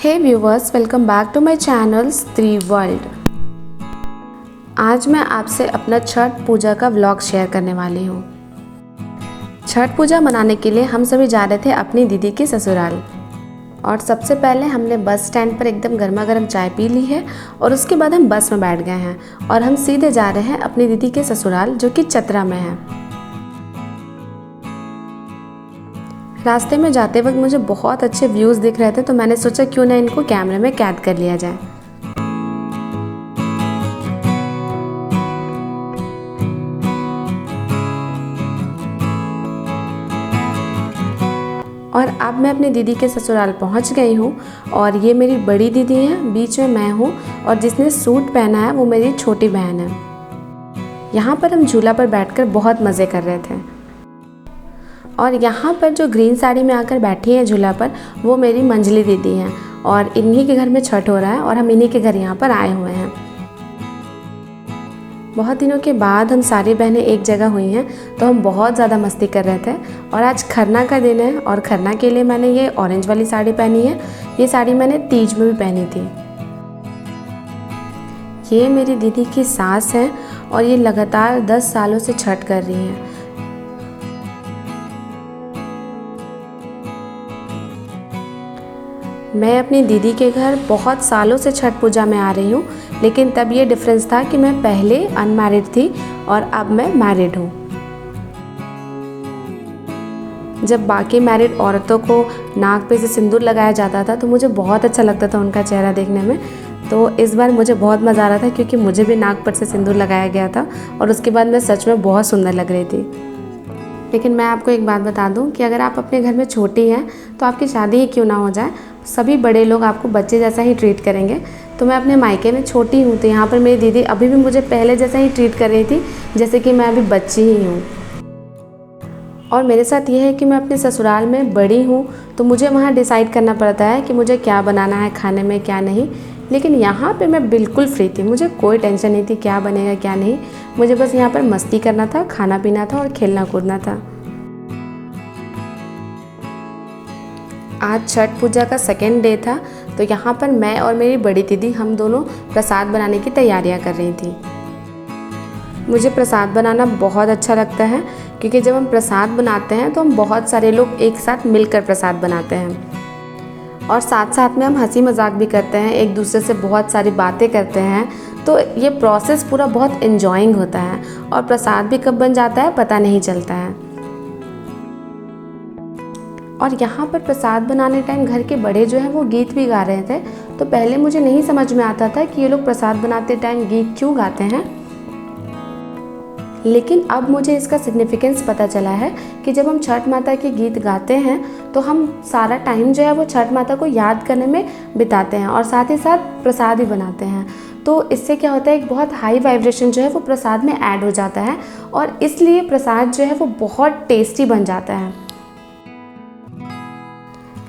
Hey viewers, welcome back to my channel Stree world. आज मैं आपसे अपना छठ पूजा का व्लॉग शेयर करने वाली हूँ। छठ पूजा मनाने के लिए हम सभी जा रहे थे अपनी दीदी के ससुराल। और सबसे पहले हमने बस स्टैंड पर एकदम गर्मा गर्म चाय पी ली है और उसके बाद हम बस में बैठ गए हैं और हम सीधे जा रहे हैं अपनी दीदी के ससुराल, जो कि चतरा में है। रास्ते में जाते वक्त मुझे बहुत अच्छे व्यूज़ दिख रहे थे, तो मैंने सोचा क्यों ना इनको कैमरे में कैद कर लिया जाए। और अब मैं अपनी दीदी के ससुराल पहुंच गई हूं और ये मेरी बड़ी दीदी है, बीच में मैं हूं और जिसने सूट पहना है वो मेरी छोटी बहन है। यहाँ पर हम झूला पर बैठकर बहुत मज़े कर रहे थे। और यहाँ पर जो ग्रीन साड़ी में आकर बैठी है झूला पर, वो मेरी मंजली दीदी हैं और इन्हीं के घर में छठ हो रहा है और हम इन्हीं के घर यहाँ पर आए हुए हैं। बहुत दिनों के बाद हम सारी बहनें एक जगह हुई हैं, तो हम बहुत ज़्यादा मस्ती कर रहे थे। और आज खरना का दिन है और खरना के लिए मैंने ये ऑरेंज वाली साड़ी पहनी है। ये साड़ी मैंने तीज में भी पहनी थी। ये मेरी दीदी की सास है और ये लगातार 10 सालों से छठ कर रही हैं। मैं अपनी दीदी के घर बहुत सालों से छठ पूजा में आ रही हूँ, लेकिन तब ये डिफरेंस था कि मैं पहले अनमैरिड थी और अब मैं मैरिड हूँ। जब बाकी मैरिड औरतों को नाक पे से सिंदूर लगाया जाता था तो मुझे बहुत अच्छा लगता था उनका चेहरा देखने में। तो इस बार मुझे बहुत मज़ा आ रहा था क्योंकि मुझे भी नाक पर से सिंदूर लगाया गया था और उसके बाद मैं सच में बहुत सुंदर लग रही थी। लेकिन मैं आपको एक बात बता दूं कि अगर आप अपने घर में छोटी हैं तो आपकी शादी ही क्यों ना हो जाए, सभी बड़े लोग आपको बच्चे जैसा ही ट्रीट करेंगे। तो मैं अपने मायके में छोटी हूँ, तो यहाँ पर मेरी दीदी अभी भी मुझे पहले जैसा ही ट्रीट कर रही थी जैसे कि मैं अभी बच्ची ही हूँ। और मेरे साथ ये है कि मैं अपने ससुराल में बड़ी हूँ, तो मुझे वहाँ डिसाइड करना पड़ता है कि मुझे क्या बनाना है खाने में, क्या नहीं। लेकिन यहाँ पे मैं बिल्कुल फ्री थी, मुझे कोई टेंशन नहीं थी क्या बनेगा क्या नहीं। मुझे बस यहाँ पर मस्ती करना था, खाना पीना था और खेलना कूदना था। आज छठ पूजा का सेकेंड डे था, तो यहाँ पर मैं और मेरी बड़ी दीदी हम दोनों प्रसाद बनाने की तैयारियाँ कर रही थी। मुझे प्रसाद बनाना बहुत अच्छा लगता है क्योंकि जब हम प्रसाद बनाते हैं तो हम बहुत सारे लोग एक साथ मिलकर प्रसाद बनाते हैं और साथ साथ में हम हंसी मजाक भी करते हैं, एक दूसरे से बहुत सारी बातें करते हैं। तो ये प्रोसेस पूरा बहुत एंजॉइंग होता है और प्रसाद भी कब बन जाता है पता नहीं चलता है। और यहाँ पर प्रसाद बनाने टाइम घर के बड़े जो हैं वो गीत भी गा रहे थे। तो पहले मुझे नहीं समझ में आता था कि ये लोग प्रसाद बनाते टाइम गीत क्यों गाते हैं, लेकिन अब मुझे इसका सिग्निफिकेंस पता चला है कि जब हम छठ माता के गीत गाते हैं तो हम सारा टाइम जो है वो छठ माता को याद करने में बिताते हैं और साथ ही साथ प्रसाद भी बनाते हैं। तो इससे क्या होता है, एक बहुत हाई वाइब्रेशन जो है वो प्रसाद में ऐड हो जाता है और इसलिए प्रसाद जो है वो बहुत टेस्टी बन जाता है।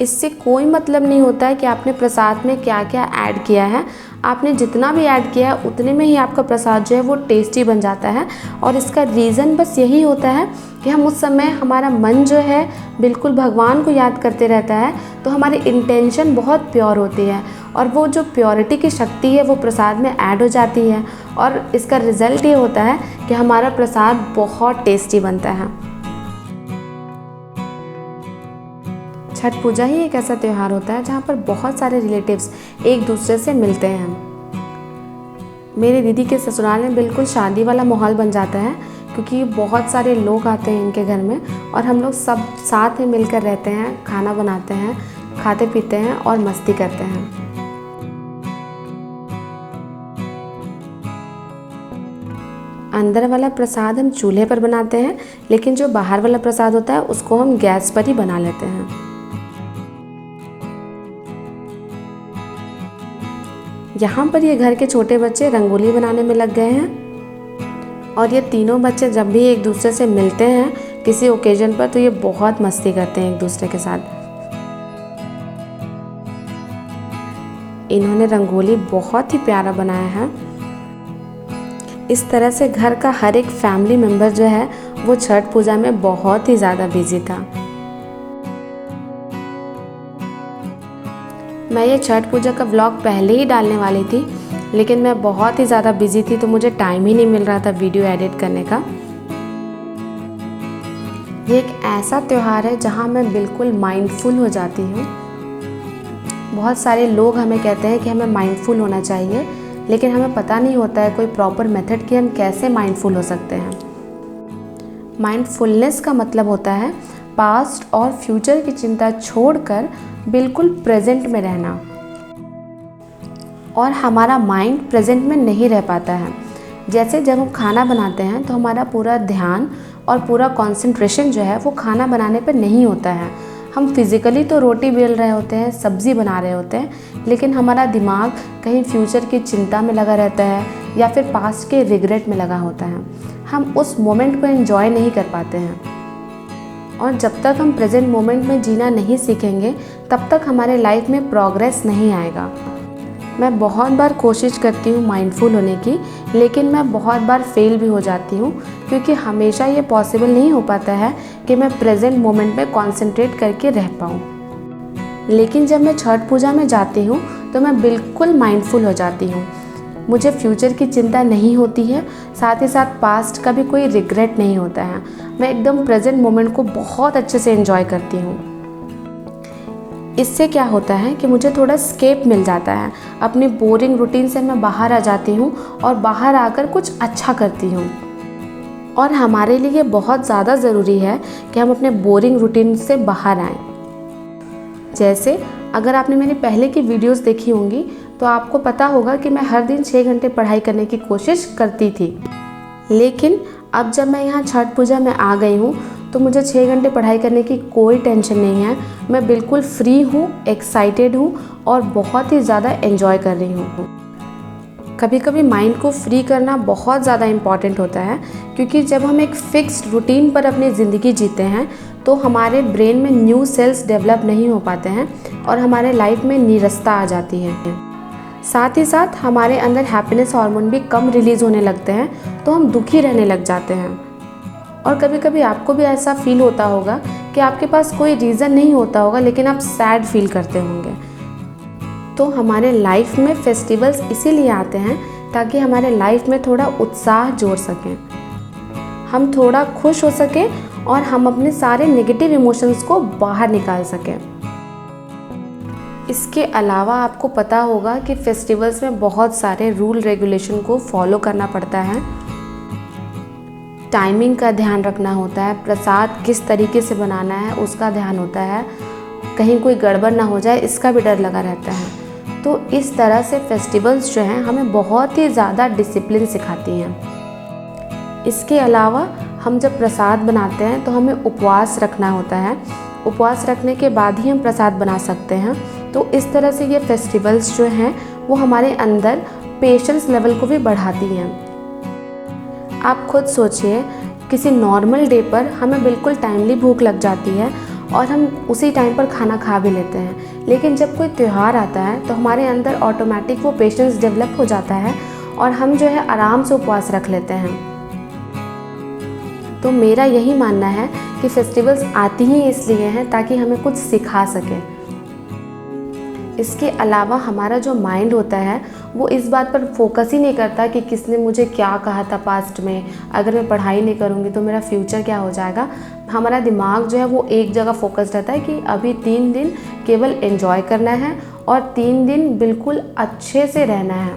इससे कोई मतलब नहीं होता है कि आपने प्रसाद में क्या क्या ऐड किया है। आपने जितना भी ऐड किया है उतने में ही आपका प्रसाद जो है वो टेस्टी बन जाता है। और इसका रीज़न बस यही होता है कि हम उस समय हमारा मन जो है बिल्कुल भगवान को याद करते रहता है, तो हमारी इंटेंशन बहुत प्योर होती है और वो जो प्योरिटी की शक्ति है वो प्रसाद में ऐड हो जाती है और इसका रिज़ल्ट ये होता है कि हमारा प्रसाद बहुत टेस्टी बनता है। छठ पूजा ही एक ऐसा त्यौहार होता है जहाँ पर बहुत सारे रिलेटिव्स एक दूसरे से मिलते हैं। मेरी दीदी के ससुराल में बिल्कुल शादी वाला माहौल बन जाता है क्योंकि बहुत सारे लोग आते हैं इनके घर में और हम लोग सब साथ में मिलकर रहते हैं, खाना बनाते हैं, खाते पीते हैं और मस्ती करते हैं। अंदर वाला प्रसाद हम चूल्हे पर बनाते हैं, लेकिन जो बाहर वाला प्रसाद होता है उसको हम गैस पर ही बना लेते हैं। यहाँ पर ये घर के छोटे बच्चे रंगोली बनाने में लग गए हैं और ये तीनों बच्चे जब भी एक दूसरे से मिलते हैं किसी ओकेजन पर तो ये बहुत मस्ती करते हैं एक दूसरे के साथ। इन्होंने रंगोली बहुत ही प्यारा बनाया है। इस तरह से घर का हर एक फैमिली मेम्बर जो है वो छठ पूजा में बहुत ही ज़्यादा बिजी था। मैं ये छठ पूजा का व्लॉग पहले ही डालने वाली थी, लेकिन मैं बहुत ही ज़्यादा बिजी थी तो मुझे टाइम ही नहीं मिल रहा था वीडियो एडिट करने का। ये एक ऐसा त्यौहार है जहाँ मैं बिल्कुल माइंडफुल हो जाती हूँ। बहुत सारे लोग हमें कहते हैं कि हमें माइंडफुल होना चाहिए, लेकिन हमें पता नहीं होता है कोई प्रॉपर मेथड कि हम कैसे माइंडफुल हो सकते हैं। माइंडफुलनेस का मतलब होता है पास्ट और फ्यूचर की चिंता छोड़कर बिल्कुल प्रेजेंट में रहना। और हमारा माइंड प्रेजेंट में नहीं रह पाता है। जैसे जब हम खाना बनाते हैं तो हमारा पूरा ध्यान और पूरा कंसंट्रेशन जो है वो खाना बनाने पर नहीं होता है। हम फिज़िकली तो रोटी बेल रहे होते हैं, सब्ज़ी बना रहे होते हैं, लेकिन हमारा दिमाग कहीं फ्यूचर की चिंता में लगा रहता है या फिर पास्ट के रिग्रेट में लगा होता है। हम उस मोमेंट को एंजॉय नहीं कर पाते हैं। और जब तक हम प्रेजेंट मोमेंट में जीना नहीं सीखेंगे तब तक हमारे लाइफ में प्रोग्रेस नहीं आएगा। मैं बहुत बार कोशिश करती हूँ माइंडफुल होने की, लेकिन मैं बहुत बार फेल भी हो जाती हूँ, क्योंकि हमेशा ये पॉसिबल नहीं हो पाता है कि मैं प्रेजेंट मोमेंट में कंसंट्रेट करके रह पाऊँ। लेकिन जब मैं छठ पूजा में जाती हूँ तो मैं बिल्कुल माइंडफुल हो जाती हूँ। मुझे फ्यूचर की चिंता नहीं होती है, साथ ही साथ पास्ट का भी कोई रिग्रेट नहीं होता है। मैं एकदम प्रेजेंट मोमेंट को बहुत अच्छे से एंजॉय करती हूँ। इससे क्या होता है कि मुझे थोड़ा स्केप मिल जाता है। अपनी बोरिंग रूटीन से मैं बाहर आ जाती हूँ और बाहर आकर कुछ अच्छा करती हूँ। और हमारे लिए बहुत ज़्यादा ज़रूरी है कि हम अपने बोरिंग रूटीन से बाहर आएँ। जैसे अगर आपने मेरी पहले की वीडियोस देखी होंगी तो आपको पता होगा कि मैं हर दिन 6 घंटे पढ़ाई करने की कोशिश करती थी। लेकिन अब जब मैं यहाँ छठ पूजा में आ गई हूँ तो मुझे 6 घंटे पढ़ाई करने की कोई टेंशन नहीं है। मैं बिल्कुल फ्री हूँ, एक्साइटेड हूँ और बहुत ही ज़्यादा एंजॉय कर रही हूँ। कभी कभी माइंड को फ्री करना बहुत ज़्यादा इम्पॉर्टेंट होता है, क्योंकि जब हम एक फिक्स्ड रूटीन पर अपनी ज़िंदगी जीते हैं तो हमारे ब्रेन में न्यू सेल्स डेवलप नहीं हो पाते हैं और हमारे लाइफ में नीरसता आ जाती है। साथ ही साथ हमारे अंदर हैप्पीनेस हार्मोन भी कम रिलीज़ होने लगते हैं, तो हम दुखी रहने लग जाते हैं। और कभी कभी आपको भी ऐसा फील होता होगा कि आपके पास कोई रीज़न नहीं होता होगा, लेकिन आप सैड फील करते होंगे। तो हमारे लाइफ में फेस्टिवल्स इसीलिए आते हैं ताकि हमारे लाइफ में थोड़ा उत्साह जोड़ सकें, हम थोड़ा खुश हो सकें और हम अपने सारे नेगेटिव इमोशंस को बाहर निकाल सकें। इसके अलावा आपको पता होगा कि फेस्टिवल्स में बहुत सारे रूल रेगुलेशन को फॉलो करना पड़ता है। टाइमिंग का ध्यान रखना होता है, प्रसाद किस तरीके से बनाना है उसका ध्यान होता है, कहीं कोई गड़बड़ ना हो जाए इसका भी डर लगा रहता है। तो इस तरह से फेस्टिवल्स जो हैं हमें बहुत ही ज़्यादा डिसिप्लिन सिखाती हैं। इसके अलावा हम जब प्रसाद बनाते हैं तो हमें उपवास रखना होता है। उपवास रखने के बाद ही हम प्रसाद बना सकते हैं। तो इस तरह से ये फेस्टिवल्स जो हैं वो हमारे अंदर पेशेंस लेवल को भी बढ़ाती हैं। आप खुद सोचिए, किसी नॉर्मल डे पर हमें बिल्कुल टाइमली भूख लग जाती है और हम उसी टाइम पर खाना खा भी लेते हैं, लेकिन जब कोई त्यौहार आता है तो हमारे अंदर ऑटोमेटिक वो पेशेंस डेवलप हो जाता है और हम जो है आराम से उपवास रख लेते हैं। तो मेरा यही मानना है कि फेस्टिवल्स आती ही इसलिए हैं ताकि हमें कुछ सिखा सके। इसके अलावा हमारा जो माइंड होता है वो इस बात पर फोकस ही नहीं करता कि किसने मुझे क्या कहा था पास्ट में, अगर मैं पढ़ाई नहीं करूँगी तो मेरा फ्यूचर क्या हो जाएगा। हमारा दिमाग जो है वो एक जगह फोकस रहता है कि अभी 3 दिन केवल एंजॉय करना है और 3 दिन बिल्कुल अच्छे से रहना है।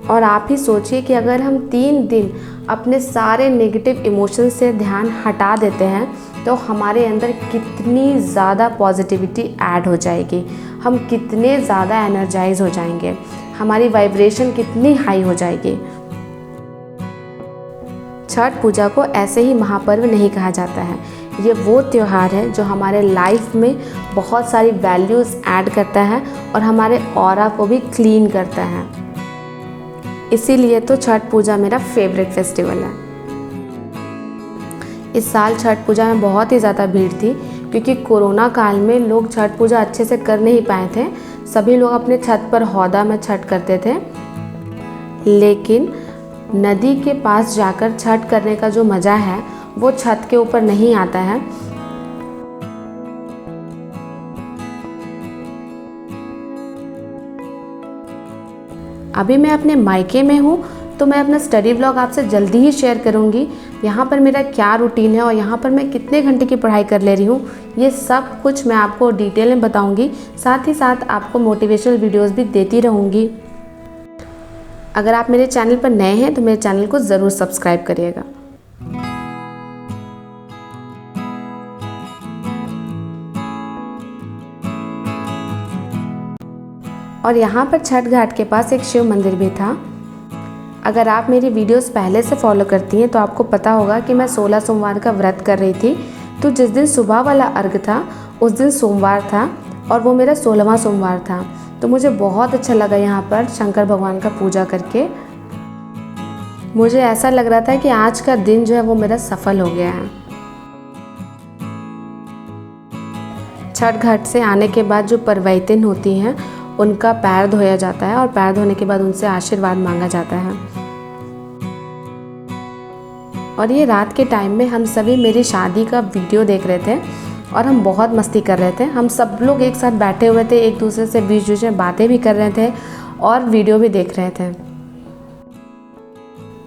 और आप ही सोचिए कि अगर हम 3 दिन अपने सारे नेगेटिव इमोशंस से ध्यान हटा देते हैं तो हमारे अंदर कितनी ज़्यादा पॉजिटिविटी ऐड हो जाएगी, हम कितने ज़्यादा एनर्जाइज हो जाएंगे, हमारी वाइब्रेशन कितनी हाई हो जाएगी। छठ पूजा को ऐसे ही महापर्व नहीं कहा जाता है। ये वो त्यौहार है जो हमारे लाइफ में बहुत सारी वैल्यूज़ ऐड करता है और हमारे ऑरा को भी क्लीन करता है। इसीलिए तो छठ पूजा मेरा फेवरेट फेस्टिवल है। इस साल छठ पूजा में बहुत ही ज़्यादा भीड़ थी, क्योंकि कोरोना काल में लोग छठ पूजा अच्छे से कर नहीं पाए थे। सभी लोग अपने छत पर हौदा में छठ करते थे, लेकिन नदी के पास जाकर छठ करने का जो मज़ा है वो छत के ऊपर नहीं आता है। अभी मैं अपने मायके में हूँ, तो मैं अपना स्टडी व्लॉग आपसे जल्दी ही शेयर करूँगी। यहाँ पर मेरा क्या रूटीन है और यहाँ पर मैं कितने घंटे की पढ़ाई कर ले रही हूँ, ये सब कुछ मैं आपको डिटेल में बताऊँगी। साथ ही साथ आपको मोटिवेशनल वीडियोज़ भी देती रहूँगी। अगर आप मेरे चैनल पर नए हैं तो मेरे चैनल को ज़रूर सब्सक्राइब करिएगा। और यहाँ पर छठ घाट के पास एक शिव मंदिर भी था। अगर आप मेरी वीडियोस पहले से फॉलो करती हैं तो आपको पता होगा कि मैं 16 सोमवार का व्रत कर रही थी। तो जिस दिन सुबह वाला अर्घ था उस दिन सोमवार था और वो मेरा 16वां सोमवार था। तो मुझे बहुत अच्छा लगा यहाँ पर शंकर भगवान का पूजा करके। मुझे ऐसा लग रहा था कि आज का दिन जो है वो मेरा सफल हो गया है। छठ घाट से आने के बाद जो परवैतिन होती हैं उनका पैर धोया जाता है और पैर धोने के बाद उनसे आशीर्वाद मांगा जाता है। और ये रात के टाइम में हम सभी मेरी शादी का वीडियो देख रहे थे और हम बहुत मस्ती कर रहे थे। हम सब लोग एक साथ बैठे हुए थे, एक दूसरे से बीच बीच में बातें भी कर रहे थे और वीडियो भी देख रहे थे।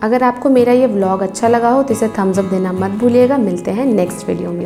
अगर आपको मेरा ये व्लॉग अच्छा लगा हो तो इसे थम्स अप देना मत भूलिएगा। मिलते हैं नेक्स्ट वीडियो में।